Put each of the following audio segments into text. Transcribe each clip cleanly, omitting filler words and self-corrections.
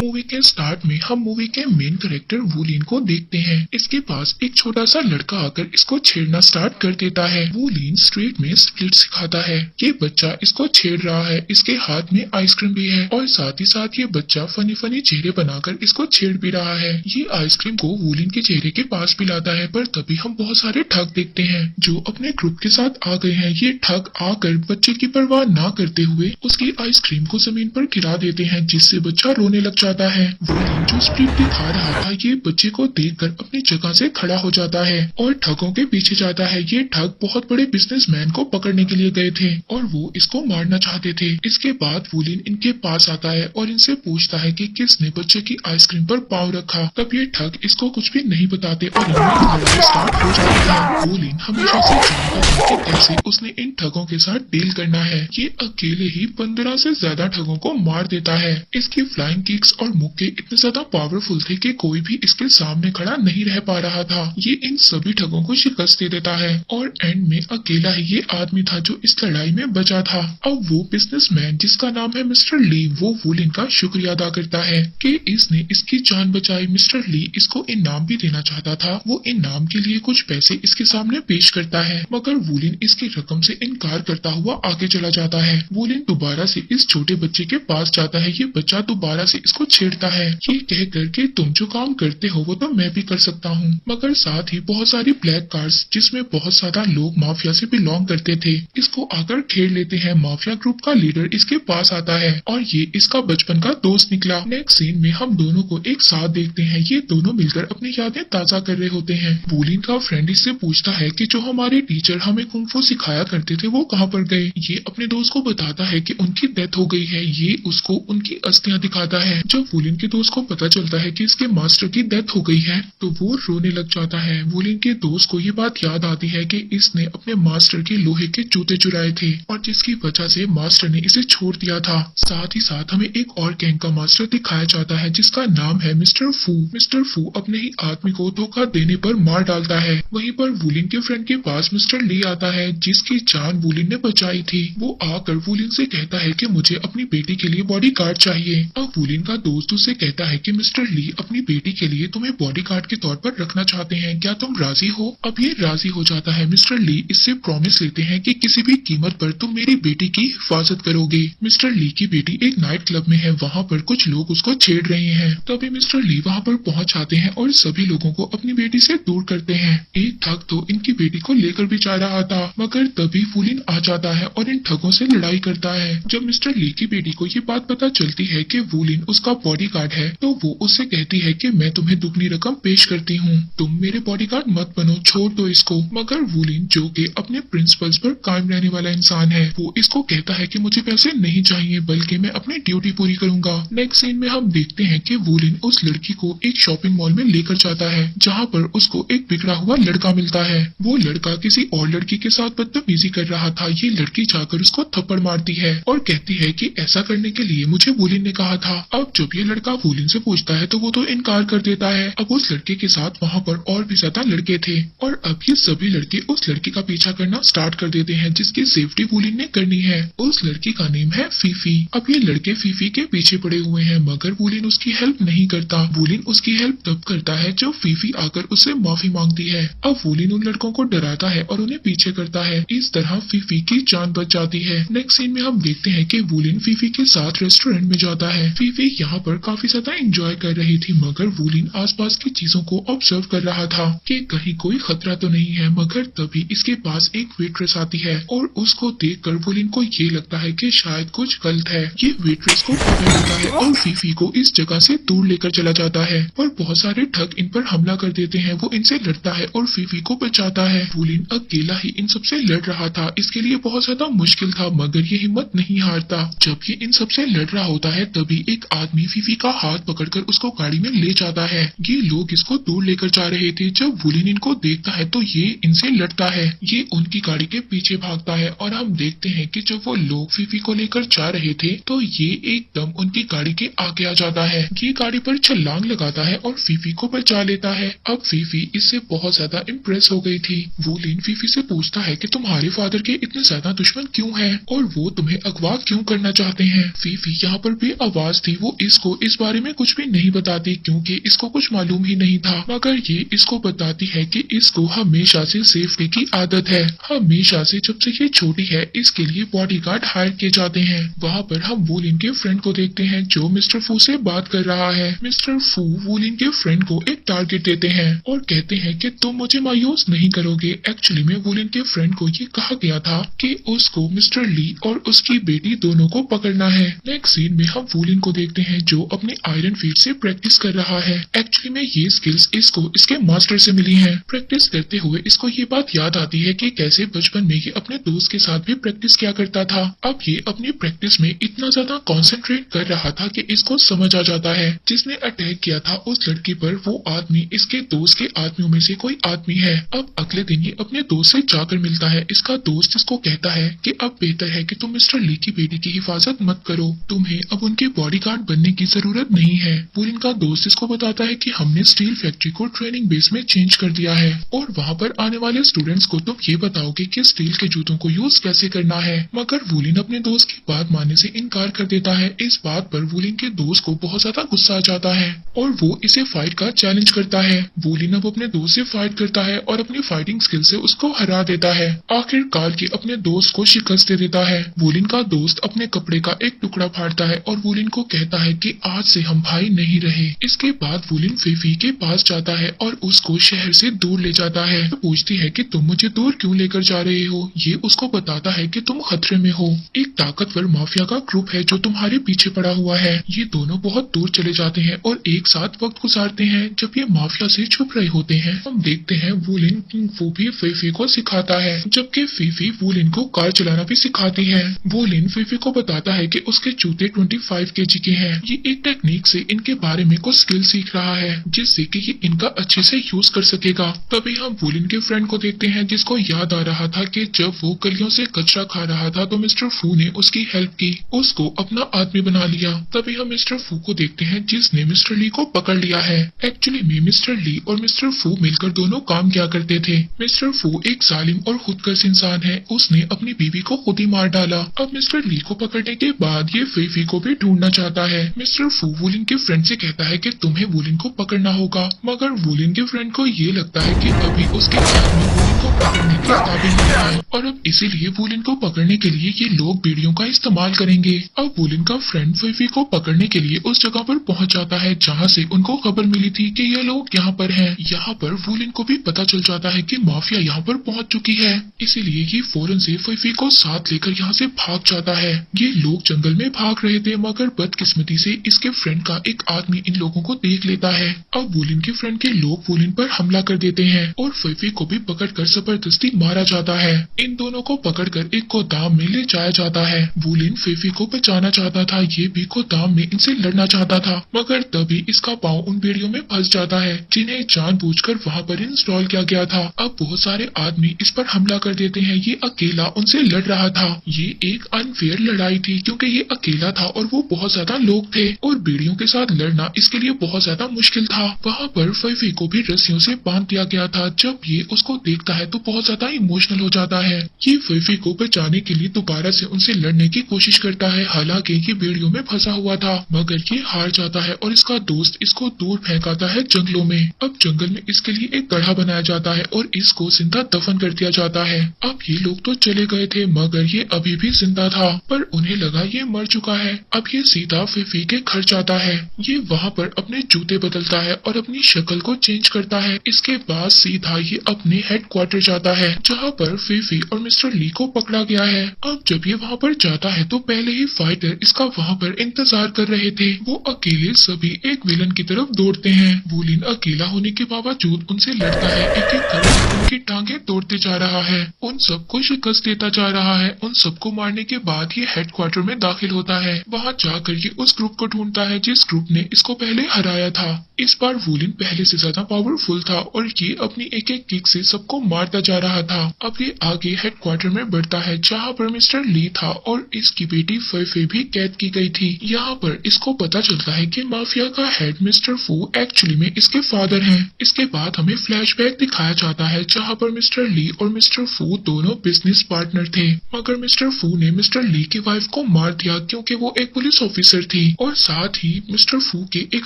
Movie के start में हम मूवी के मेन कैरेक्टर वूलिन को देखते हैं। इसके पास एक छोटा सा लड़का आकर इसको छेड़ना स्टार्ट कर देता है। वूलिन स्ट्रीट में स्प्लिट सिखाता है। ये बच्चा इसको छेड़ रहा है। इसके हाथ में आइसक्रीम भी है और साथ ही साथ ये बच्चा फनी फनी चेहरे बनाकर इसको छेड़ भी रहा है। ये आइसक्रीम को वूलिन के चेहरे के पास भी लाता है, पर तभी हम बहुत सारे ठग देखते हैं जो अपने ग्रुप के साथ आ गए हैं। ये ठग आकर बच्चे की परवाह ना करते हुए उसकी आइसक्रीम को जमीन पर गिरा देते हैं, जिससे बच्चा रोने लग जाता है। वूलिन जो स्प्लिट दिखा रहा था ये बच्चे को देखकर अपनी जगह से खड़ा हो जाता है और ठगों के पीछे जाता है। ये ठग बहुत बड़े बिजनेसमैन को पकड़ने के लिए गए थे और वो इसको मारना चाहते थे। इसके बाद वूलिन इनके पास आता है और इनसे पूछता है कि किसने बच्चे की आइसक्रीम पर पाँव रखा। तब ये ठग इसको कुछ भी नहीं बताते और इनमें लड़ाई स्टार्ट हो जाती है। वूलिन हमेशा से जानता था कि कैसे उसने इन ठगों के साथ डील करना है। ये अकेले ही 15 से ज्यादा ठगों को मार देता है। इसकी फ्लाइंग किक्स और मुक्के इतने ज्यादा पावरफुल थे कि कोई भी इसके सामने खड़ा नहीं रह पा रहा था। ये इन सभी ठगों को शिकस्त दे देता है और एंड में अकेला ही ये आदमी था जो इस लड़ाई में बचा था। अब वो बिजनेसमैन जिसका नाम है मिस्टर ली, वो वूलिन का शुक्रिया अदा करता है कि इसने इसकी जान बचाई। मिस्टर ली इसको इनाम भी देना चाहता था। वो इनाम के लिए कुछ पैसे इसके सामने पेश करता है, मगर वूलिन इसकी रकम से इनकार करता हुआ आगे चला जाता है। वूलिन दोबारा से इस छोटे बच्चे के पास जाता है। ये बच्चा दोबारा से इसको छेड़ता है, ये कहकर कि तुम जो काम करते हो वो तो मैं भी कर सकता हूँ। मगर साथ ही बहुत सारी ब्लैक कार्ड्स जिसमें बहुत ज्यादा लोग माफिया से बिलोंग करते थे इसको आकर घेर लेते हैं। माफिया ग्रुप का लीडर इसके पास आता है और ये इसका बचपन का दोस्त निकला। नेक्स्ट सीन में हम दोनों को एक साथ देखते हैं। ये दोनों मिलकर अपनी यादें ताजा कर रहे होते हैं। वूलिन का फ्रेंड इससे पूछता है कि जो हमारे टीचर हमें कुंग-फू सिखाया करते थे वो कहाँ पर गए। ये अपने दोस्त को बताता है कि उनकी डेथ हो गई है। ये उसको उनकी अस्थियां दिखाता है। जब वूलिन के दोस्त को पता चलता है कि इसके मास्टर की डेथ हो गई है तो वो रोने लग जाता है। वूलिन के दोस्त को ये बात याद आती है कि इसने अपने मास्टर के लोहे के जूते चुराए थे और जिसकी वजह से मास्टर ने इसे छोड़ दिया था। साथ ही साथ हमें एक और गैंग का मास्टर दिखाया जाता है जिसका नाम है मिस्टर फू। मिस्टर फू अपने ही आदमी को धोखा देने पर मार डालता है। वहीं पर वूलिन के फ्रेंड के पास मिस्टर ली आता है जिसकी जान वूलिन ने बचाई थी। वो आकर वूलिन से कहता है कि मुझे अपनी बेटी के लिए बॉडीगार्ड चाहिए। अब वूलिन का दोस्त उसे कहता है कि मिस्टर ली अपनी बेटी के लिए तुम्हें बॉडीगार्ड के तौर पर रखना चाहते हैं, क्या तुम राजी हो। अब ये राजी हो जाता है। मिस्टर ली इससे प्रॉमिस लेते हैं कि किसी भी कीमत पर तुम मेरी बेटी की हिफाजत करोगे। मिस्टर ली की बेटी एक नाइट क्लब में है, वहाँ पर कुछ लोग उसको छेड़ रहे हैं। तभी मिस्टर ली वहाँ पर पहुँच जाते हैं और सभी लोगों को अपनी बेटी से दूर करते हैं। एक ठग तो इनकी बेटी को लेकर भी जा रहा था, मगर तभी वूलिन आ जाता है और इन ठगों से लड़ाई करता है। जब मिस्टर ली की बेटी को ये बात पता चलती है कि वूलिन उसका बॉडीगार्ड है तो वो उससे कहती है कि मैं तुम्हें दुगनी रकम पेश करती हूँ, तुम मेरे बॉडीगार्ड मत बनो, छोड़ दो इसको। मगर वूलिन जो कि अपने प्रिंसिपल्स पर कायम रहने वाला इंसान है वो इसको कहता है कि मुझे पैसे नहीं चाहिए बल्कि मैं अपनी ड्यूटी पूरी करूंगा। नेक्स्ट सीन में हम देखते हैं कि वूलिन उस लड़की को एक शॉपिंग मॉल में लेकर जाता है जहाँ पर उसको एक बिगड़ा हुआ लड़का मिलता है। वो लड़का किसी और लड़की के साथ बदतमीजी कर रहा था। ये लड़की जाकर उसको थप्पड़ मारती है और कहती है कि ऐसा करने के लिए मुझे वूलिन ने कहा था। अब जब ये लड़का वूलिन से पूछता है तो वो तो इनकार कर देता है। अब उस लड़के के साथ वहाँ पर और भी ज्यादा लड़के थे और अब ये सभी लड़के उस लड़की का पीछा करना स्टार्ट कर देते हैं जिसकी सेफ्टी वूलिन ने करनी है। उस लड़की का नेम है फीफी। अब ये लड़के फीफी के पीछे पड़े हुए हैं मगर वूलिन उसकी हेल्प नहीं करता। वूलिन उसकी हेल्प तब करता है जब फीफी आकर उससे माफी मांगती है। अब वूलिन उन लड़कों को डराता है और उन्हें पीछे करता है। इस तरह फीफी की जान बच जाती है। नेक्स्ट सीन में हम देखते हैं कि वूलिन फीफी के साथ रेस्टोरेंट में जाता है। फीफी यहाँ पर काफी ज्यादा एंजॉय कर रही थी मगर वूलिन आसपास की चीजों को ऑब्जर्व कर रहा था कि कहीं कोई खतरा तो नहीं है। मगर तभी इसके पास एक वेट्रेस आती है और उसको देखकर वूलिन को ये लगता है कि शायद कुछ गलत है। ये वेट्रेस को पकड़ लेता है और फीफी को इस जगह से दूर लेकर चला जाता है पर बहुत सारे ठग इन पर हमला कर देते हैं। वो इनसे लड़ता है और फीफी को बचाता है। वूलिन अकेला ही इन सबसे लड़ रहा था, इसके लिए बहुत ज्यादा मुश्किल था मगर ये हिम्मत नहीं हारता। जब ये इन सबसे लड़ रहा होता है तभी एक आदमी फीफी का हाथ पकड़कर उसको गाड़ी में ले जाता है। ये लोग इसको दूर लेकर जा रहे थे। जब वूलिन इनको देखता है तो ये इनसे लड़ता है। ये उनकी गाड़ी के पीछे भागता है और हम देखते हैं कि जब वो लोग फीफी को लेकर जा रहे थे तो ये एकदम उनकी गाड़ी के आगे आ जाता है। ये गाड़ी पर छलांग लगाता है और फीफी को बचा लेता है। अब फीफी इससे बहुत ज्यादा इम्प्रेस हो गई थी। वूलिन फीफी से पूछता है कि तुम्हारे फादर के इतने ज्यादा दुश्मन क्यों हैं और वो तुम्हें अगवा क्यों करना चाहते हैं। फीफी यहाँ पर भी आवाज थी, वो इस इसको इस बारे में कुछ भी नहीं बताती क्योंकि इसको कुछ मालूम ही नहीं था, मगर ये इसको बताती है कि इसको हमेशा से सेफ्टी की आदत है। हमेशा से जब से ये छोटी है इसके लिए बॉडीगार्ड हायर किए जाते हैं। वहाँ पर हम वूलिन के फ्रेंड को देखते हैं जो मिस्टर फू से बात कर रहा है। मिस्टर फू वूलिन के फ्रेंड को एक टारगेट देते हैं और कहते हैं कि तुम मुझे मायूस नहीं करोगे। एक्चुअली में वूलिन के फ्रेंड को ये कहा गया था कि उसको मिस्टर ली और उसकी बेटी दोनों को पकड़ना है। नेक्स्ट सीन में हम वूलिन को देखते हैं जो अपने आयरन फीट से प्रैक्टिस कर रहा है। एक्चुअली में ये स्किल्स इसको इसके मास्टर से मिली हैं। प्रैक्टिस करते हुए इसको ये बात याद आती है कि कैसे बचपन में ये अपने दोस्त के साथ भी प्रैक्टिस किया करता था। अब ये अपनी प्रैक्टिस में इतना ज्यादा कंसंट्रेट कर रहा था कि इसको समझ आ जाता है जिसने अटैक किया था उस लड़की पर वो आदमी इसके दोस्त के आदमियों में से कोई आदमी है। अब अगले दिन ये अपने दोस्त से जाकर मिलता है। इसका दोस्त इसको कहता है कि अब बेहतर है कि तुम मिस्टर ली की बेटी की हिफाजत मत करो, तुम्हें अब उनके बॉडीगार्ड बनने की जरूरत नहीं है। वूलिन का दोस्त इसको बताता है कि हमने स्टील फैक्ट्री को ट्रेनिंग बेस में चेंज कर दिया है और वहाँ पर आने वाले स्टूडेंट्स को तुम ये बताओगे कि स्टील के जूतों को यूज कैसे करना है। मगर वूलिन अपने दोस्त की बात मानने से इनकार कर देता है। इस बात पर वूलिन के दोस्त को बहुत ज्यादा गुस्सा आ जाता है और वो इसे फाइट का चैलेंज करता है। वूलिन अब अपने दोस्त से फाइट करता है और अपनी फाइटिंग स्किल से उसको हरा देता है। आखिरकार ये अपने दोस्त को शिकस्त दे देता है। वूलिन का दोस्त अपने कपड़े का एक टुकड़ा फाड़ता है और वूलिन को कहता है कि आज से हम भाई नहीं रहे। इसके बाद वूलिन फीफी के पास जाता है और उसको शहर से दूर ले जाता है। तो पूछती है कि तुम मुझे दूर क्यों लेकर जा रहे हो। ये उसको बताता है कि तुम खतरे में हो। एक ताकतवर माफिया का ग्रुप है जो तुम्हारे पीछे पड़ा हुआ है। ये दोनों बहुत दूर चले जाते हैं और एक साथ वक्त गुजारते हैं। जब ये माफिया से छुप रहे होते हैं हम देखते हैं वूलिन वो भी फीफी को सिखाता है, जबकि फीफी वूलिन को कार चलाना भी सिखाती है। वूलिन फीफी को बताता है कि उसके जूते 25 kg के हैं। ये एक टेक्निक से इनके बारे में कुछ स्किल सीख रहा है जिससे कि ये इनका अच्छे से यूज कर सकेगा। तभी हम वूलिन के फ्रेंड को देखते हैं जिसको याद आ रहा था कि जब वो गलियों से कचरा खा रहा था तो मिस्टर फू ने उसकी हेल्प की, उसको अपना आदमी बना लिया। तभी हम मिस्टर फू को देखते हैं जिसने मिस्टर ली को पकड़ लिया है। एक्चुअली में मिस्टर ली और मिस्टर फू मिलकर दोनों काम किया करते थे। मिस्टर फू एक जालिम और खुदगर्ज इंसान है, उसने अपनी बीवी को खुद ही मार डाला। अब मिस्टर ली को पकड़ने के बाद ये फीफी को भी ढूंढना चाहता है। मिस्टर फू वूलिन के फ्रेंड से कहता है कि तुम्हें वूलिन को पकड़ना होगा, मगर वूलिन के फ्रेंड को ये लगता है कि अभी उसके आदमी वूलिन को पकड़ने के काबिल नहीं है और अब इसीलिए वूलिन को पकड़ने के लिए ये लोग बीड़ियों का इस्तेमाल करेंगे। अब वूलिन का फ्रेंड फीफी को पकड़ने के लिए उस जगह पर पहुंच जाता है जहां से उनको खबर मिली थी कि ये लोग यहाँ पर हैं। यहाँ पर वूलिन को भी पता चल जाता है कि माफिया यहाँ पर पहुंच चुकी है, इसीलिए ये फौरन से फीफी को साथ लेकर यहाँ से भाग जाता है। ये लोग जंगल में भाग रहे थे मगर बदकिस्मती से इसके फ्रेंड का एक आदमी इन लोगों को देख लेता है। अब वूलिन के फ्रेंड के लोग वूलिन पर हमला कर देते हैं और फीफी को भी पकड़कर जबरदस्ती मारा जाता है। इन दोनों को पकड़कर एक गोदाम में ले जाया जाता है। वूलिन फीफी को बचाना चाहता था, ये भी गोदाम में इनसे लड़ना चाहता था, मगर तभी इसका पांव उन बेड़ियों में फंस जाता है जिन्हें जानबूझकर वहां पर इंस्टॉल किया गया था। अब बहुत सारे आदमी इस पर हमला कर देते हैं। ये अकेला उनसे लड़ रहा था। ये एक अनफेयर लड़ाई थी क्योंकि ये अकेला था और वो बहुत ज्यादा लोग थे और बेड़ियों के साथ लड़ना इसके लिए बहुत ज्यादा मुश्किल था। वहाँ पर फीफी को भी रस्सियों से बांध दिया गया था। जब ये उसको देखता है तो बहुत ज्यादा इमोशनल हो जाता है। ये फीफी को बचाने के लिए दोबारा से उनसे लड़ने की कोशिश करता है, हालांकि ये बेड़ियों में फंसा हुआ था, मगर ये हार जाता है और इसका दोस्त इसको दूर फेंकाता है जंगलों में। अब जंगल में इसके लिए एक गड्ढा बनाया जाता है और इसको जिंदा दफन कर दिया जाता है। अब ये लोग तो चले गए थे मगर ये अभी भी जिंदा था, पर उन्हें लगा ये मर चुका है। अब ये सीधा फीफी के घर जाता है। ये वहाँ पर अपने जूते बदलता है और अपनी शक्ल को चेंज करता है। इसके बाद सीधा ये अपने हेडक्वार्टर जाता है जहाँ पर फीफी और मिस्टर ली को पकड़ा गया है। अब जब ये वहाँ पर जाता है तो पहले ही फाइटर इसका वहाँ पर इंतजार कर रहे थे। वो अकेले सभी एक विलन की तरफ दौड़ते हैं। वूलिन अकेला होने के बावजूद उनसे लड़ता है, एक एक करके उनकी टांगे तोड़ते जा रहा है, उन सबको शिकस्त देता जा रहा है। उन सबको मारने के बाद ये हेडक्वार्टर में दाखिल होता है। वहाँ जाकर ये उस ग्रुप को ढूंढता है जिस ग्रुप ने इसको पहले हराया था। इस बार वूलिन पहले से ज्यादा पावरफुल था और ये अपनी एक एक किक से सबको मारता जा रहा था। अब ये आगे हेडक्वार्टर में बढ़ता है जहाँ पर मिस्टर ली था और इसकी बेटी फीफी भी कैद की गई थी। यहाँ पर इसको पता चलता है कि माफिया का हेड मिस्टर फू एक्चुअली में इसके फादर हैं। इसके बाद हमें फ्लैशबैक दिखाया जाता है जहाँ पर मिस्टर ली और मिस्टर फू दोनों बिजनेस पार्टनर थे, मगर मिस्टर फू ने मिस्टर ली की वाइफ को मार दिया क्योंकि वो एक पुलिस ऑफिसर थी। और साथ ही मिस्टर फू के एक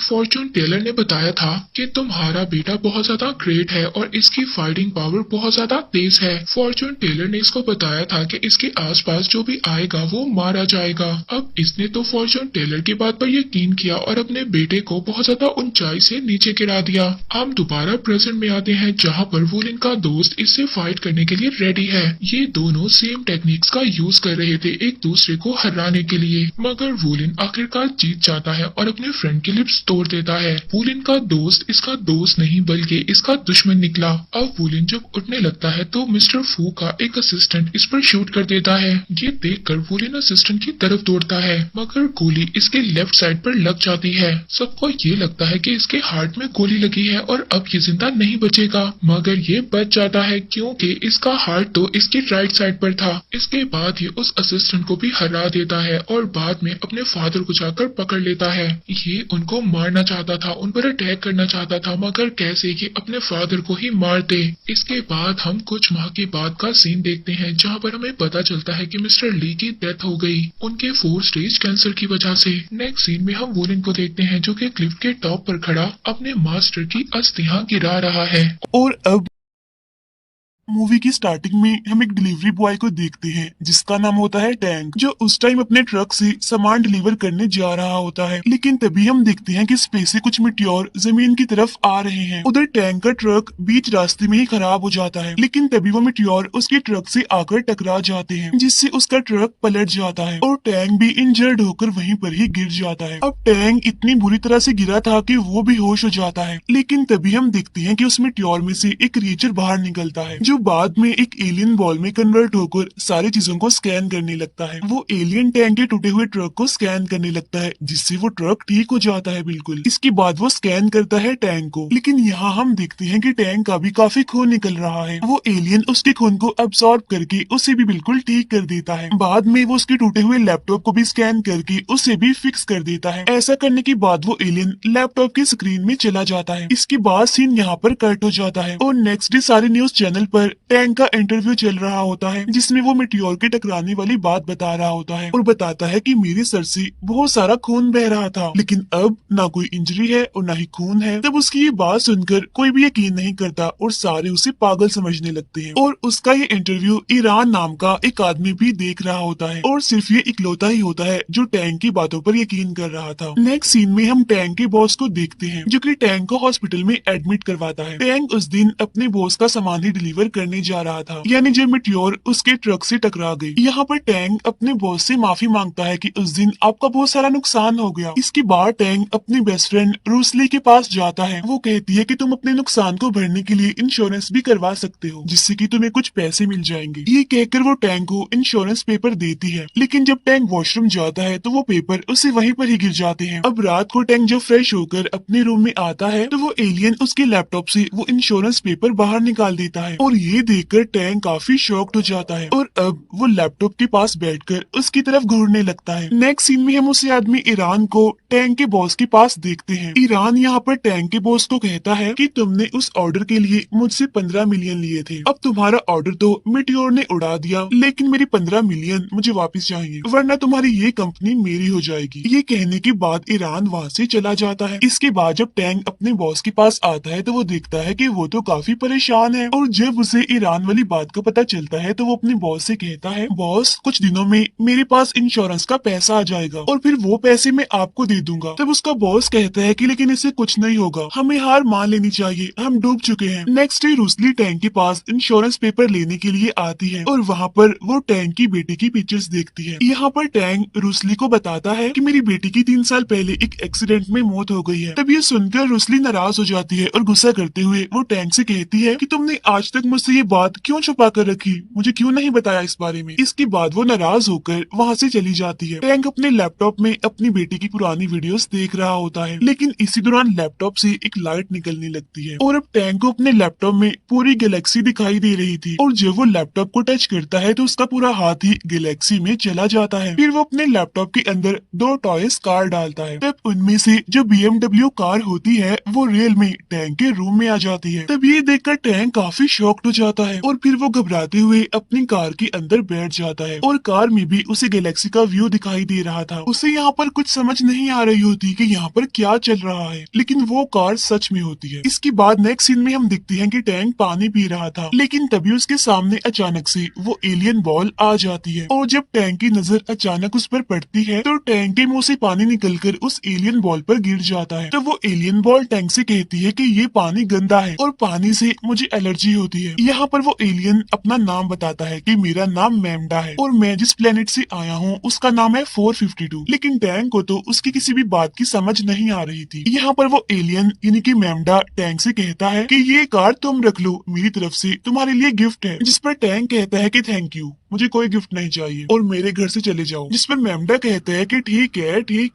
फॉर्चून टेलर ने बताया था कि तुम्हारा बेटा बहुत ज्यादा ग्रेट है और इसकी फाइटिंग पावर बहुत ज्यादा तेज है। फॉर्चून टेलर ने इसको बताया था कि इसके आसपास जो भी आएगा वो मारा जाएगा। अब इसने तो फॉर्चून टेलर की बात पर यकीन किया और अपने बेटे को बहुत ज्यादा ऊंचाई से नीचे गिरा दिया। हम दोबारा प्रेजेंट में आते हैं जहाँ पर वुलिन का दोस्त इससे फाइट करने के लिए रेडी है। ये दोनों सेम टेक्निक्स का यूज कर रहे थे एक दूसरे को हराने के लिए, मगर वुलिन आखिरकार जीत जाता है और अपने फ्रेंड की लिप्स तोड़ देता है। वुलिन का दोस्त इसका दोस्त नहीं बल्कि इसका दुश्मन निकला। अब वुलिन जब उठने लगता है तो मिस्टर फू का एक असिस्टेंट इस पर शूट कर देता है। ये देखकर वुलिन असिस्टेंट की तरफ दौड़ता है, मगर गोली इसके लेफ्ट साइड पर लग जाती है। सबको ये लगता है कि इसके हार्ट में गोली लगी है और अब ये जिंदा नहीं बचेगा, मगर ये बच जाता है क्योंकि इसका हार्ट तो इसकी राइट साइड पर था। इसके बाद ये उस असिस्टेंट को भी हरा देता है और बाद में अपने फादर को जाकर पकड़ लेता है। ये उनको मारना चाहता था, उन पर अटैक करना चाहता था, मगर कैसे कि अपने फादर को ही मार दे। इसके बाद हम कुछ माह के बाद का सीन देखते हैं जहाँ पर हमें पता चलता है कि मिस्टर ली की डेथ हो गई उनके 4 स्टेज कैंसर की वजह से। नेक्स्ट सीन में हम वुलिन को देखते हैं जो कि क्लिफ के टॉप पर खड़ा अपने मास्टर की अस्थियां गिरा रहा है। और अब मूवी की स्टार्टिंग में हम एक डिलीवरी बॉय को देखते हैं जिसका नाम होता है टैंक, जो उस टाइम अपने ट्रक से सामान डिलीवर करने जा रहा होता है। लेकिन तभी हम देखते हैं कि स्पेस से कुछ मिट्योर जमीन की तरफ आ रहे हैं। उधर टैंक का ट्रक बीच रास्ते में ही खराब हो जाता है, लेकिन तभी वो मिट्योर उसके ट्रक से आकर टकरा जाते हैं जिससे उसका ट्रक पलट जाता है और टैंक भी इंजर्ड होकर वहीं पर ही गिर जाता है। अब टैंक इतनी बुरी तरह से गिरा था कि वो भी होश हो जाता है, लेकिन तभी हम देखते हैं कि उस मिट्योर में से एक क्रिएचर बाहर निकलता है जो बाद में एक एलियन बॉल में कन्वर्ट होकर सारी चीजों को स्कैन करने लगता है। वो एलियन टैंक के टूटे हुए ट्रक को स्कैन करने लगता है जिससे वो ट्रक ठीक हो जाता है बिल्कुल। इसके बाद वो स्कैन करता है टैंक को, लेकिन यहाँ हम देखते हैं कि टैंक का भी काफी खून निकल रहा है। वो एलियन उसके खून को अब्सॉर्ब करके उसे भी बिल्कुल ठीक कर देता है। बाद में वो उसके टूटे हुए लैपटॉप को भी स्कैन करके उसे भी फिक्स कर देता है। ऐसा करने के बाद वो एलियन लैपटॉप की स्क्रीन में चला जाता है। इसके बाद सीन यहाँ पर कट हो जाता है और नेक्स्ट डे सारे न्यूज चैनल पर टैंक का इंटरव्यू चल रहा होता है जिसमें वो मिट्योर के टकराने वाली बात बता रहा होता है और बताता है कि मेरे सर से बहुत सारा खून बह रहा था, लेकिन अब ना कोई इंजरी है और ना ही खून है। तब उसकी ये बात सुनकर कोई भी यकीन नहीं करता और सारे उसे पागल समझने लगते हैं। और उसका ये इंटरव्यू ईरान नाम का एक आदमी भी देख रहा होता है और सिर्फ ये इकलौता ही होता है जो टैंक की बातों पर यकीन कर रहा था। नेक्स्ट सीन में हम टैंक के बॉस को देखते हैं जो कि टैंक को हॉस्पिटल में एडमिट करवाता है। टैंक उस दिन अपने बॉस का सामान ही डिलीवर करने जा रहा था, यानी जब मिट्योर उसके ट्रक से टकरा गई। यहाँ पर टैंक अपने बॉस से माफी मांगता है कि उस दिन आपका बहुत सारा नुकसान हो गया। इसके बाद टैंक अपनी बेस्ट फ्रेंड रूसली के पास जाता है। वो कहती है कि तुम अपने नुकसान को भरने के लिए इंश्योरेंस भी करवा सकते हो जिससे कि तुम्हें कुछ पैसे मिल जाएंगे। ये कहकर वो टैंक को इंश्योरेंस पेपर देती है, लेकिन जब टैंक वॉशरूम जाता है तो वो पेपर उसे वहीं पर ही गिर जाते हैं। अब रात को टैंक जब फ्रेश होकर अपने रूम में आता है तो वो एलियन उसके लैपटॉप से वो इंश्योरेंस पेपर बाहर निकाल देता है और ये देखकर टैंक काफी शॉक्ड हो जाता है और अब वो लैपटॉप के पास बैठकर उसकी तरफ घूरने लगता है। नेक्स्ट सीन में हम उसे आदमी ईरान को टैंक के बॉस के पास देखते हैं। ईरान यहाँ पर टैंक के बॉस को कहता है कि तुमने उस ऑर्डर के लिए मुझसे 15 मिलियन लिए थे। अब तुम्हारा ऑर्डर तो मिट्योर ने उड़ा दिया, लेकिन मेरी 15 मिलियन मुझे वापस चाहिए वरना तुम्हारी ये कंपनी मेरी हो जाएगी। ये कहने के बाद ईरान वहाँ से चला जाता है। इसके बाद जब टैंक अपने बॉस के पास आता है तो वो देखता है कि वो तो काफी परेशान है और जब उसे ईरान वाली बात का पता चलता है तो वो अपने बॉस से कहता है, बॉस कुछ दिनों में मेरे पास इंश्योरेंस का पैसा आ जाएगा और फिर वो पैसे मैं आपको दे दूंगा। तब उसका बॉस कहता है कि लेकिन इससे कुछ नहीं होगा, हमें हार मान लेनी चाहिए, हम डूब चुके हैं। नेक्स्ट डे रूसली टैंक के पास इंश्योरेंस पेपर लेने के लिए आती है और वहाँ पर वो टैंक की बेटी की पिक्चर्स देखती है। यहाँ पर टैंक रूसली को बताता है कि मेरी बेटी की 3 साल पहले एक एक्सीडेंट में मौत हो गई है। तब ये सुनकर रूसली नाराज हो जाती है और गुस्सा करते हुए वो टैंक से कहती है कि तुमने आज तक मुझसे ये बात क्यों छुपा कर रखी, मुझे क्यों नहीं बताया इस बारे में। इसके बाद वो नाराज होकर वहाँ से चली जाती है। टैंक अपने लैपटॉप में अपनी बेटी की पुरानी वीडियोस देख रहा होता है, लेकिन इसी दौरान लैपटॉप से एक लाइट निकलने लगती है और अब टैंक को अपने लैपटॉप में पूरी गैलेक्सी दिखाई दे रही थी और जब वो लैपटॉप को टच करता है तो उसका पूरा हाथ ही गैलेक्सी में चला जाता है। फिर वो अपने लैपटॉप के अंदर 2 टॉयज कार डालता है। तब उनमें से जो BMW कार होती है वो रियल में टैंक के रूम में आ जाती है। तब ये देखकर टैंक काफी शॉक्ड हो हो जाता है और फिर वो घबराते हुए अपनी कार के अंदर बैठ जाता है और कार में भी उसे गैलेक्सी का व्यू दिखाई दे रहा था। उसे यहाँ पर कुछ समझ नहीं आ रही होती कि यहाँ पर क्या चल रहा है, लेकिन वो कार सच में होती है। इसके बाद नेक्स्ट सीन में हम देखते हैं कि टैंक पानी पी रहा था, लेकिन तभी उसके सामने अचानक से वो एलियन बॉल आ जाती है और जब टैंक की नजर अचानक उस पर पड़ती है तो टैंक के मुंह से पानी निकलकर उस एलियन बॉल पर गिर जाता है। तो वो एलियन बॉल टैंक से कहती है कि ये पानी गंदा है और पानी से मुझे एलर्जी होती है। यहाँ पर वो एलियन अपना नाम बताता है कि मेरा नाम मैमडा है और मैं जिस प्लेनेट से आया हूँ उसका नाम है 452। लेकिन टैंक को तो उसकी किसी भी बात की समझ नहीं आ रही थी। यहाँ पर वो एलियन यानी कि मैमडा टैंक से कहता है कि ये कार तुम रख लो, मेरी तरफ से तुम्हारे लिए गिफ्ट है। जिस पर टैंक कहता है कि थैंक यू, मुझे कोई गिफ्ट नहीं चाहिए और मेरे घर से चले जाओ। जिस पर मैमडा कहता है कि ठीक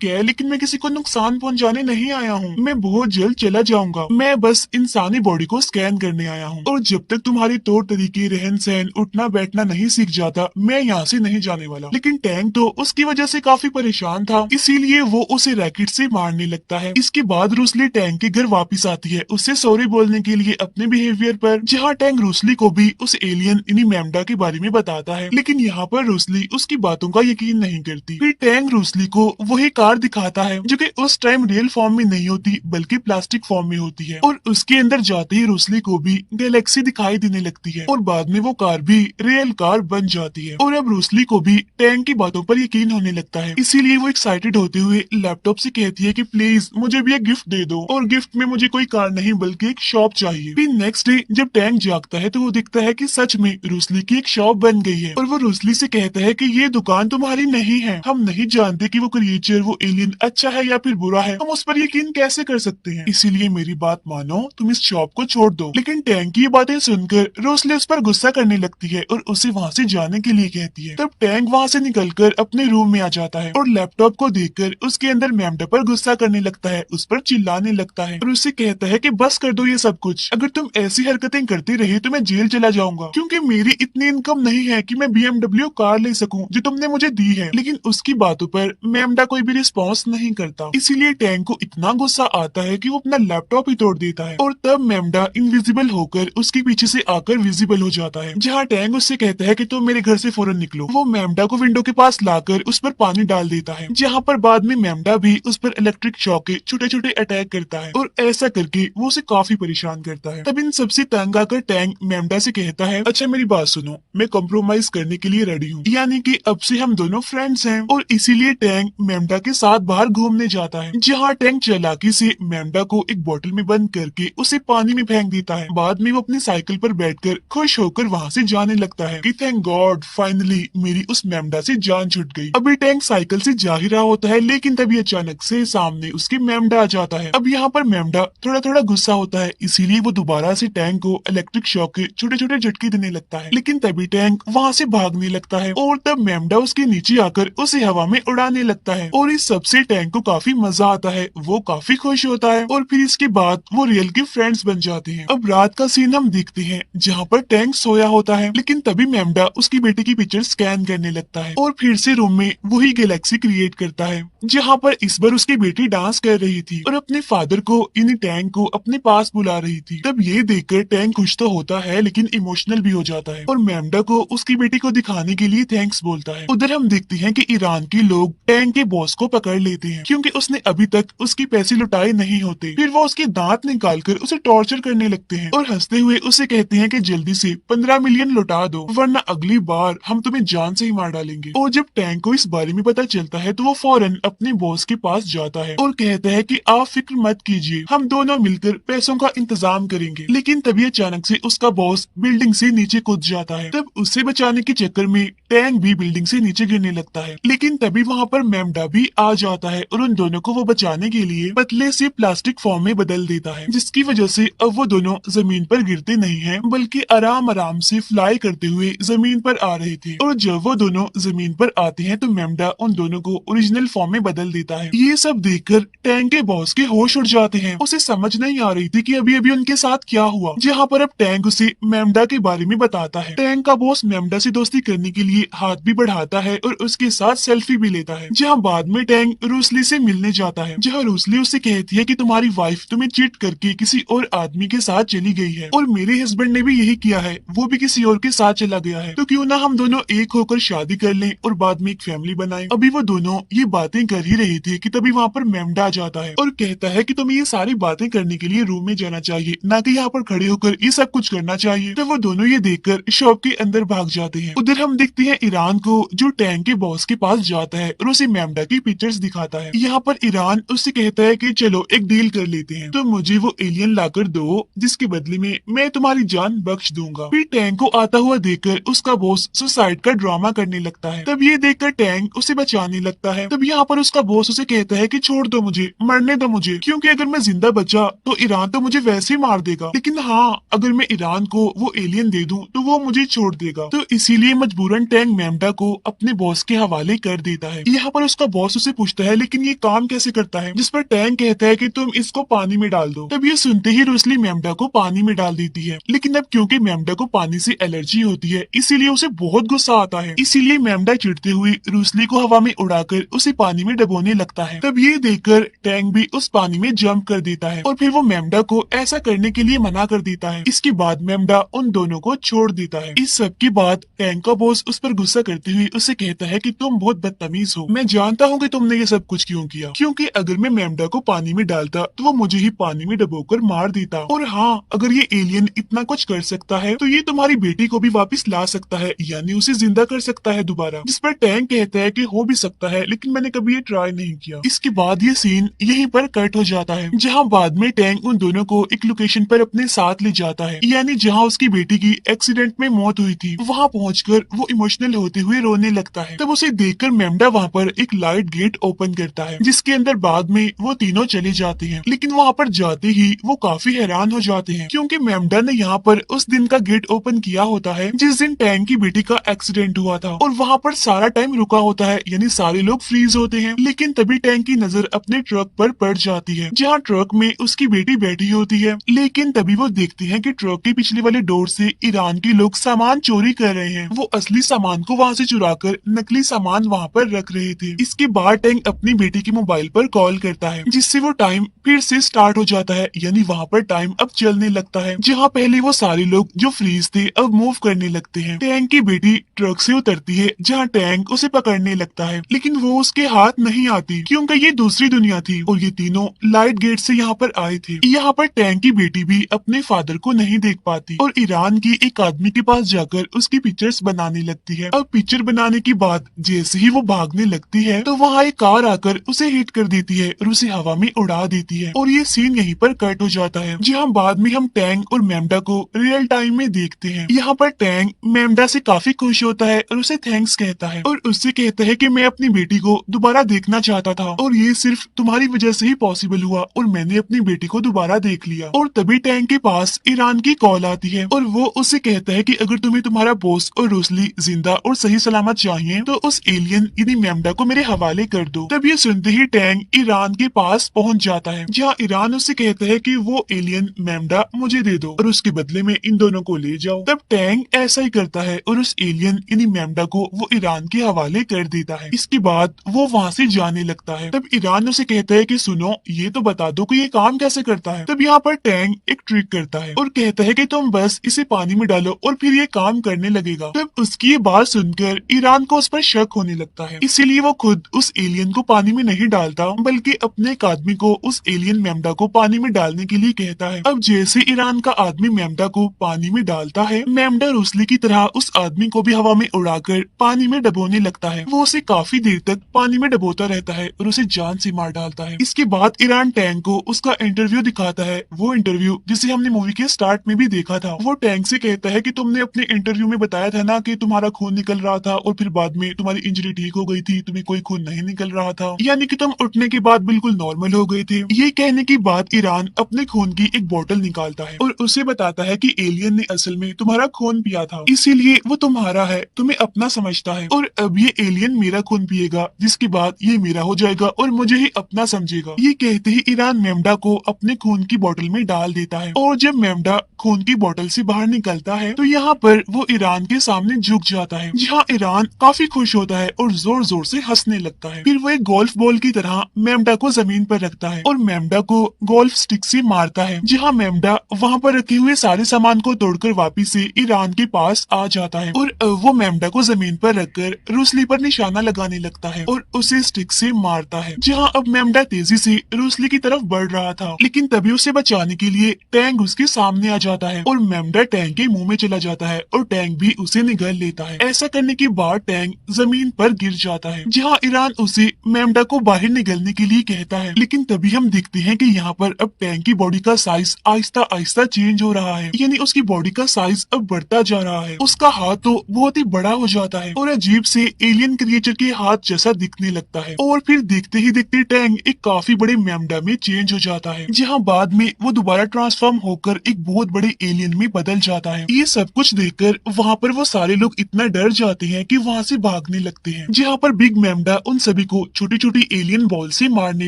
है, लेकिन मैं किसी को नुकसान पहुंचाने नहीं आया हूँ, मैं बहुत जल्द चला जाऊंगा, मैं बस इंसानी बॉडी को स्कैन करने आया हूँ और जब तक तुम्हारी तौर तरीके, रहन सहन, उठना बैठना नहीं सीख जाता मैं यहाँ से नहीं जाने वाला। लेकिन टैंक तो उसकी वजह से काफी परेशान था, इसीलिए वो उसे रैकेट से मारने लगता है। इसके बाद रूसली टैंक के घर वापिस आती है उससे सॉरी बोलने के लिए अपने बिहेवियर पर, जहाँ टैंक रूसली को भी उस एलियन यानी मैमडा के बारे में बताता है। लेकिन यहाँ पर रूसली उसकी बातों का यकीन नहीं करती। फिर टैंक रूसली को वही कार दिखाता है जो कि उस टाइम रियल फॉर्म में नहीं होती बल्कि प्लास्टिक फॉर्म में होती है और उसके अंदर जाते ही रूसली को भी गैलेक्सी दिखाई देने लगती है और बाद में वो कार भी रियल कार बन जाती है। और अब रूसली को भी टैंक की बातों पर यकीन होने लगता है, इसीलिए वो एक्साइटेड होते हुए लैपटॉप से कहती है कि प्लीज मुझे भी एक गिफ्ट दे दो और गिफ्ट में मुझे कोई कार नहीं बल्कि एक शॉप चाहिए। फिर नेक्स्ट डे जब टैंक जागता है तो वो दिखता है कि सच में रूसली की एक शॉप बन गई है और वो रूसली से कहता है कि ये दुकान तुम्हारी नहीं है, हम नहीं जानते कि वो क्रिएचर, वो एलियन अच्छा है या फिर बुरा है, हम उस पर यकीन कैसे कर सकते हैं, इसीलिए मेरी बात मानो, तुम इस शॉप को छोड़ दो। लेकिन टैंक की ये बातें सुनकर रूसली उस पर गुस्सा करने लगती है और उसे वहाँ से जाने के लिए कहती है। तब टैंक वहाँ से निकलकर अपने रूम में आ जाता है और लैपटॉप को देखकर उसके अंदर मैमडा पर गुस्सा करने लगता है, उस पर चिल्लाने लगता है और उससे कहता है कि बस कर दो ये सब कुछ, अगर तुम ऐसी हरकतें करती रही तो मैं जेल चला जाऊंगा, क्योंकि मेरी इतनी इनकम नहीं है कि मैं BMW कार ले सकूं जो तुमने मुझे दी है। लेकिन उसकी बातों पर मैमडा कोई भी रिस्पॉन्स नहीं करता, इसीलिए टैंक को इतना गुस्सा आता है कि वो अपना लैपटॉप ही तोड़ देता है और तब मैमडा इनविजिबल होकर उसके पीछे से आकर विजिबल हो जाता है, जहाँ टैंक उससे कहता है कि तुम मेरे घर से फौरन निकलो। वो मैमडा को विंडो के पास लाकर उस पर पानी डाल देता है, जहाँ पर बाद में मैमडा भी उस पर इलेक्ट्रिक शॉक के छोटे छोटे अटैक करता है और ऐसा करके वो उसे काफी परेशान करता है। तब इन सबसे तंग आकर टैंक मैमडा से कहता है, अच्छा मेरी बात सुनो, मैं कॉम्प्रोमाइज करने के लिए रेडी हूँ, यानी कि अब से हम दोनों फ्रेंड्स हैं। और इसीलिए टैंक मैमडा के साथ बाहर घूमने जाता है, जहाँ टैंक चालाकी से मैमडा को एक बोतल में बंद करके उसे पानी में फेंक देता है। बाद में वो अपनी साइकिल पर बैठकर खुश होकर वहाँ से जाने लगता है कि थैंक गॉड फाइनली मेरी उस मैमडा से जान छूट गई। अभी टैंक साइकिल से जा ही रहा होता है, लेकिन तभी अचानक से सामने उसकी मैमडा आ जाता है। अब यहाँ पर मैमडा थोड़ा थोड़ा गुस्सा होता है, इसीलिए वो दोबारा से टैंक को इलेक्ट्रिक शॉक के छोटे छोटे झटके देने लगता है। लेकिन तभी टैंक वहाँ से भागने लगता है और तब मैमडा उसके नीचे आकर उसे हवा में उड़ाने लगता है और इस सबसे टैंक को काफी मजा आता है, वो काफी खुश होता है और फिर इसके बाद वो रियल के फ्रेंड्स बन जाते हैं। अब रात का सीन हम देखते हैं जहाँ पर टैंक सोया होता है, लेकिन तभी मैमडा उसकी बेटी की पिक्चर स्कैन करने लगता है और फिर से रूम में वही गैलेक्सी क्रिएट करता है, जहाँ पर इस बार उसकी बेटी डांस कर रही थी और अपने फादर को यानी टैंक को अपने पास बुला रही थी। तब ये देखकर टैंक खुश तो होता है लेकिन इमोशनल भी हो जाता है और मैमडा को उसकी बेटी को दिखाने के लिए थैंक्स बोलता है। उधर हम देखते हैं कि ईरान के लोग टैंक के बॉस को पकड़ लेते हैं क्योंकि उसने अभी तक उसके पैसे लुटाए नहीं होते। फिर वो उसके दांत निकालकर उसे टॉर्चर करने लगते हैं और हंसते हुए उसे कहते हैं कि जल्दी से 15 मिलियन लौटा दो वरना अगली बार हम तुम्हें जान से ही मार डालेंगे। और जब टैंक को इस बारे में पता चलता है तो वो फौरन अपने बॉस के पास जाता है और कहता है कि आप फिक्र मत कीजिए, हम दोनों मिलकर पैसों का इंतजाम करेंगे। लेकिन तभी अचानक से उसका बॉस बिल्डिंग से नीचे कूद जाता है। तब उसे बचाने के चक्कर में टैंक भी बिल्डिंग से नीचे गिरने लगता है, लेकिन तभी वहाँ पर मैमडा भी आ जाता है और उन दोनों को वो बचाने के लिए पतले से प्लास्टिक फॉर्म में बदल देता है, जिसकी वजह से अब वो दोनों जमीन पर गिरते नहीं हैं बल्कि आराम आराम से फ्लाई करते हुए जमीन पर आ रहे थे। और जब वो दोनों जमीन पर आते हैं तो मैमडा उन दोनों को ओरिजिनल फॉर्म में बदल देता है। ये सब देखकर टैंक के बॉस के होश उड़ जाते हैं, उसे समझ नहीं आ रही थी कि अभी अभी उनके साथ क्या हुआ। जहाँ पर अब टैंक उसे मैमडा के बारे में बताता है। टैंक का बॉस मैमडा से दोस्ती करने के लिए हाथ भी बढ़ाता है और उसके साथ सेल्फी भी लेता है। जहाँ बाद में टैंग रूसली से मिलने जाता है, जहाँ रूसली उससे कहती है कि तुम्हारी वाइफ तुम्हें चीट करके किसी और आदमी के साथ चली गई है और मेरे हस्बैंड ने भी यही किया है, वो भी किसी और के साथ चला गया है, तो क्यों ना हम दोनों एक होकर शादी कर लें और बाद में एक फैमिली बनाएं। अभी वो दोनों ये बातें कर ही रहे थे कि तभी वहाँ पर मेमडा आ जाता है और कहता है कि तुम्हें ये सारी बातें करने के लिए रूम में जाना चाहिए, ना कि यहाँ पर खड़े होकर ये सब कुछ करना चाहिए। तो वो दोनों ये देखकर शॉप के अंदर भाग जाते हैं। उधर हम देखते हैं ईरान को, जो टैंक के बॉस के पास जाता है और उसे मेमडा की पिक्चर्स दिखाता है। यहाँ पर ईरान उससे कहता है कि चलो एक डील कर लेते हैं, तो मुझे वो एलियन लाकर दो जिसके बदले में मैं तुम्हारी जान बख्श दूंगा। फिर टैंक को आता हुआ देखकर उसका बॉस सुसाइड का ड्रामा करने लगता है। तब ये देखकर टैंक उसे बचाने लगता है। तब यहाँ पर उसका बॉस उसे कहता है कि छोड़ दो मुझे, मरने दो मुझे, क्योंकि अगर मैं जिंदा बचा तो ईरान तो मुझे वैसे ही मार देगा, लेकिन हाँ अगर मैं ईरान को वो एलियन दे दूं तो वो मुझे छोड़ देगा। तो इसीलिए मजबूरन टैंक मेमडा को अपने बॉस के हवाले कर देता है। यहाँ पर उसका बॉस उसे पूछता है लेकिन ये काम कैसे करता है, जिस पर टैंक कहता है कि तुम इसको पानी में डाल दो। तब ये सुनते ही रूसली मेमडा को पानी में डाल देती है, लेकिन अब क्योंकि मेमडा को पानी से एलर्जी होती है इसीलिए उसे बहुत गुस्सा आता है। इसीलिए मेमडा चिढ़ते हुए रूसली को हवा में उड़ाकर उसे पानी में डबोने लगता है। तब ये देखकर टैंक भी उस पानी में जंप कर देता है और फिर वो मेमडा को ऐसा करने के लिए मना कर देता है। इसके बाद मेमडा उन दोनों को छोड़ देता है। इस सब के बाद टैंक का बॉस उस पर गुस्सा करते हुए उसे कहता है कि तुम बहुत बदतमीज हो, मैं जानता हूँ कि तुमने ये सब कुछ क्यों किया, क्योंकि अगर मैं मेमडा को पानी में डालता तो वो मुझे ही पानी में डबोकर मार देता। और हाँ अगर ये एलियन इतना कुछ कर सकता है तो ये तुम्हारी बेटी को भी वापस ला सकता है, यानी उसे जिंदा कर सकता है दोबारा। जिस पर टैंक कहता है कि हो भी सकता है लेकिन मैंने कभी ये ट्राई नहीं किया। इसके बाद ये सीन यहीं पर कट हो जाता है, जहाँ बाद में टैंक उन दोनों को एक लोकेशन पर अपने साथ ले जाता है, यानी जहाँ उसकी बेटी की एक्सीडेंट में मौत हुई थी। वहाँ पहुंचकर वो इमोशनल होते हुए रोने लगता है। तब उसे देखकर मेमडा वहाँ पर एक लाइट गेट ओपन करता है, जिसके अंदर बाद में वो तीनों चले जाते हैं। लेकिन वहाँ पर जाते ही वो काफी हैरान हो जाते हैं, क्योंकि मेमडा ने यहाँ पर उस दिन का गेट ओपन किया होता है जिस दिन टैंक की बेटी का एक्सीडेंट हुआ था, और वहाँ पर सारा टाइम रुका होता है, यानी सारे लोग फ्रीज होते हैं। लेकिन तभी टैंक की नजर अपने ट्रक पर पड़ जाती है, जहाँ ट्रक में उसकी बेटी बैठी होती है। लेकिन तभी वो देखते हैं कि ट्रक के पिछले वाले डोर से ईरान के लोग सामान चोरी कर रहे हैं। वो असली सामान को वहाँ से चुराकर नकली सामान वहाँ पर रख रहे थे। इसके बाद टैंक अपनी बेटी के मोबाइल पर कॉल करता है, जिससे वो टाइम फिर से स्टार्ट हो जाता है, यानी वहाँ पर टाइम अब चलने लगता है। जहाँ पहले वो सारे लोग जो फ्रीज थे अब मूव करने लगते हैं। टैंक की बेटी ट्रक से उतरती है, जहाँ टैंक उसे पकड़ने लगता है, लेकिन वो उसके हाथ नहीं आती, क्योंकि ये दूसरी दुनिया थी और ये तीनों लाइट गेट से यहाँ पर आए थे। यहाँ पर टैंक की बेटी भी अपने फादर को नहीं देख पाती और ईरान की एक आदमी के पास जाकर उसकी पिक्चर्स बनाने लगती है। अब पिक्चर बनाने के बाद जैसे ही वो भागने लगती है तो वहाँ एक कार आकर उसे हिट कर देती है और उसे हवा में उड़ा देती है, और ये सीन यहीं पर कट हो जाता है, जहाँ बाद में हम टैंक और मेमडा को रियल टाइम में देखते हैं। यहाँ पर टैंक मेमडा से काफी खुश होता है और उसे थैंक्स कहता है और उससे कहता है कि मैं अपनी बेटी को दोबारा देखना चाहता था और ये सिर्फ तुम्हारी वजह से ही पॉसिबल हुआ और मैंने अपनी बेटी को दोबारा देख लिया। और तभी टैंक के पास ईरान की कॉल आती है और वो उससे कहता है कि अगर तुम्हें तुम्हारा बॉस और रूसली जिंदा और सही सलामत चाहिए तो उस एलियन यानी मेमडा को मेरे हवाले कर दो। तब ये सुनते ही टैंक ईरान के पास पहुंच जाता है, जहाँ ईरान उससे कहता है कि वो एलियन मेमडा मुझे दे दो और उसके बदले में इन दोनों को ले जाओ। तब टैंक ऐसा ही करता है और उस एलियन यानी मेमडा को वो ईरान के हवाले कर देता है। इसके बाद वो वहाँ से जाने लगता है। तब ईरान उसे कहता है कि सुनो ये तो बता दो कि ये काम कैसे करता है। तब यहाँ पर टैंक एक ट्रिक करता है और कहता है कि तुम बस इसे पानी में डालो और फिर ये काम करने लगेगा। तब उसकी ये बात सुनकर ईरान को उस पर शक होने लगता है, इसीलिए वो खुद उस एलियन को पानी में नहीं डालता बल्कि अपने एक आदमी को उस एलियन मेमडा को पानी में डालने के लिए कहता है। अब जैसे ईरान का आदमी मेमडा को पानी में डालता है, मेमडा रूसली की तरह उस आदमी को भी हवा में उड़ाकर पानी में डबोने लगता है। वो उसे काफी देर तक पानी में डबोता रहता है और उसे जान से मार डालता है। इसके बाद ईरान टैंक को उसका इंटरव्यू दिखाता है, वो इंटरव्यू जिसे हमने मूवी के स्टार्ट में भी देखा था। वो टैंक से कहता है कि तुमने अपने इंटरव्यू में बताया था ना कि तुम्हारा खून निकल रहा था और फिर बाद में तुम्हारी इंजरी ठीक हो गई थी, तुम्हें कोई खून नहीं निकल रहा था, यानी कि तुम उठने के बाद बिल्कुल नॉर्मल हो गए थे। ये कहने के बाद ईरान अपने खून की एक बोतल निकालता है और उसे बताता है कि एलियन ने असल में तुम्हारा खून पिया था, इसीलिए वो तुम्हारा है, तुम्हें अपना समझता है और अब ये एलियन मेरा खून पिएगा, जिसके बाद ये मेरा हो जाएगा और मुझे ही अपना समझेगा। ये कहते ही ईरान मेमडा को अपने खून की बोतल में डाल देता है और जब मेमडा खून की बोतल से बाहर निकलता है तो यहाँ पर वो ईरान के के सामने झुक जाता है, जहाँ ईरान काफी खुश होता है और जोर जोर से हंसने लगता है। फिर वो एक गोल्फ बॉल की तरह मेमडा को जमीन पर रखता है और मेमडा को गोल्फ स्टिक से मारता है, जहाँ मेमडा वहाँ पर रखे हुए सारे सामान को तोड़कर वापिस से ईरान के पास आ जाता है और वो मेमडा को जमीन पर रखकर रूसली पर निशाना लगाने लगता है और उसे स्टिक से मारता है। जहाँ अब मेमडा तेजी से रूसली की तरफ बढ़ रहा था, लेकिन तभी उसे बचाने के लिए टैंक उसके सामने आ जाता है और मेमडा टैंक के मुंह में चला जाता है और टैंक भी उसे निगल लेता है। ऐसा करने के बाद टैंक जमीन पर गिर जाता है, जहाँ ईरान उसे मेमडा को बाहर निकलने के लिए कहता है। लेकिन तभी हम देखते हैं कि यहाँ पर अब टैंक की बॉडी का साइज आहिस्ता आहिस्ता चेंज हो रहा है, यानी उसकी बॉडी का साइज अब बढ़ता जा रहा है। उसका हाथ तो बहुत ही बड़ा हो जाता है और अजीब से एलियन क्रिएचर के हाथ जैसा दिखने लगता है और फिर देखते ही देखते टैंक एक काफी बड़े मेमडा में चेंज हो जाता है, जहाँ बाद में वो दोबारा ट्रांसफॉर्म होकर एक बहुत बड़े एलियन में बदल जाता है। ये सब कुछ देखकर वहाँ पर वो सारे लोग इतना डर जाते हैं कि वहाँ से भागने लगते हैं, जहाँ पर बिग मेमडा उन सभी को छोटी छोटी एलियन बॉल से मारने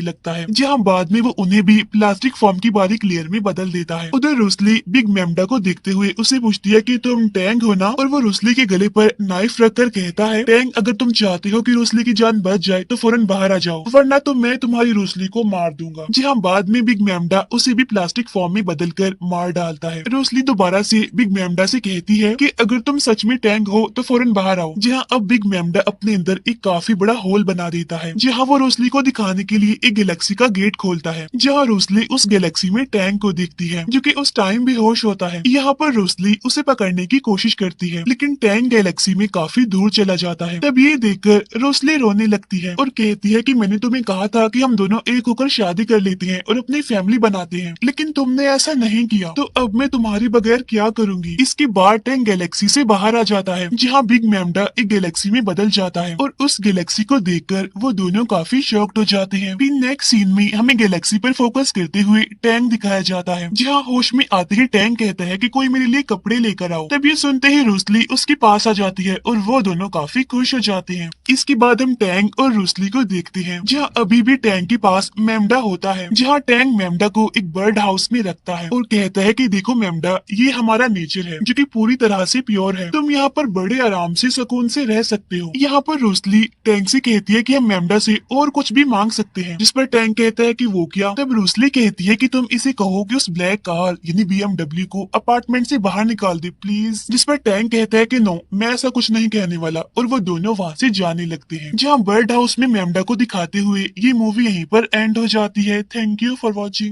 लगता है, जहाँ बाद में वो उन्हें भी प्लास्टिक फॉर्म की बारीक लेयर में बदल देता है। उधर रूसली बिग मेमडा को देखते हुए उसे पूछती है कि तुम टैंक हो ना, और वो रूसली के गले पर नाइफ रखकर कहता है, टैंक अगर तुम चाहते हो कि रूसली की जान बच जाए तो फौरन बाहर आ जाओ, वरना तो मैं तुम्हारी रूसली को मार दूंगा। जी हाँ, बाद में बिग मेमडा उसे भी प्लास्टिक फॉर्म में बदलकर मार डालता है। रूसली दोबारा से बिग मेमडा से कहती है कि अगर तुम सच में टैंक हो तो फौरन बाहर आओ। जी हाँ, अब बिग मेमडा अपने अंदर एक काफी बड़ा होल बना देता है, जहाँ वो रूसली को दिखाने के लिए एक गैलेक्सी का गेट खोलता है, जहाँ रूसली उस गैलेक्सी में टैंक को देखती है, जो कि उस टाइम बेहोश होता है। यहाँ पर रूसली उसे पकड़ने की कोशिश करती है, लेकिन टैंक गैलेक्सी में काफी दूर चला जाता है। तब ये देखकर रूसली रोने लगती है और कहती है कि मैंने तुम्हें कहा था कि हम दोनों एक होकर शादी कर लेते हैं और अपनी फैमिली बनाते हैं, लेकिन तुमने ऐसा नहीं किया, तो अब मैं तुम्हारे बगैर क्या करूंगी। इसके बाद टैंक गैलेक्सी से बाहर आ जाता है, जहाँ बिग मेमडा एक गैलेक्सी में बदल जाता है और उस गैलेक्सी को देखकर वो दोनों काफी शॉक्ड हो जाते हैं। फिर नेक्स्ट सीन में हमें गैलेक्सी पर फोकस करते हुए टैंक दिखाया जाता है, जहाँ होश में आते ही टैंक कहता है कि कोई मेरे लिए कपड़े लेकर आओ। तब ये सुनते ही रूसली उसके पास आ जाती है और वो दोनों काफी खुश हो जाते हैं। इसके बाद हम टैंक और रूसली को देखते हैं, जहाँ अभी भी टैंक के पास मेमडा होता है, जहाँ टैंक मेमडा को एक बर्ड हाउस में रखता है और कहता है कि देखो मेमडा, ये हमारा नेचर है जो कि पूरी तरह से प्योर है, तुम यहाँ पर बड़े आराम से सुकून से रह सकते हो। यहाँ पर रूसली टैंक से कहती है कि हम मेमडा से और कुछ भी मांग सकते हैं, जिस पर टैंक कहता है कि वो क्या। तब रूसली कहती है कि तुम इसे कहो कि उस ब्लैक कार यानी BMW को अपार्टमेंट से बाहर निकाल दे प्लीज, जिस पर टैंक कहता है कि नो, मैं ऐसा कुछ नहीं कहने वाला, और वो दोनों वहाँ से जाने लगते हैं। जहाँ बर्ड हाउस में मेमडा को दिखाते हुए ये मूवी यहीं पर एंड हो जाती है। Thank you for watching.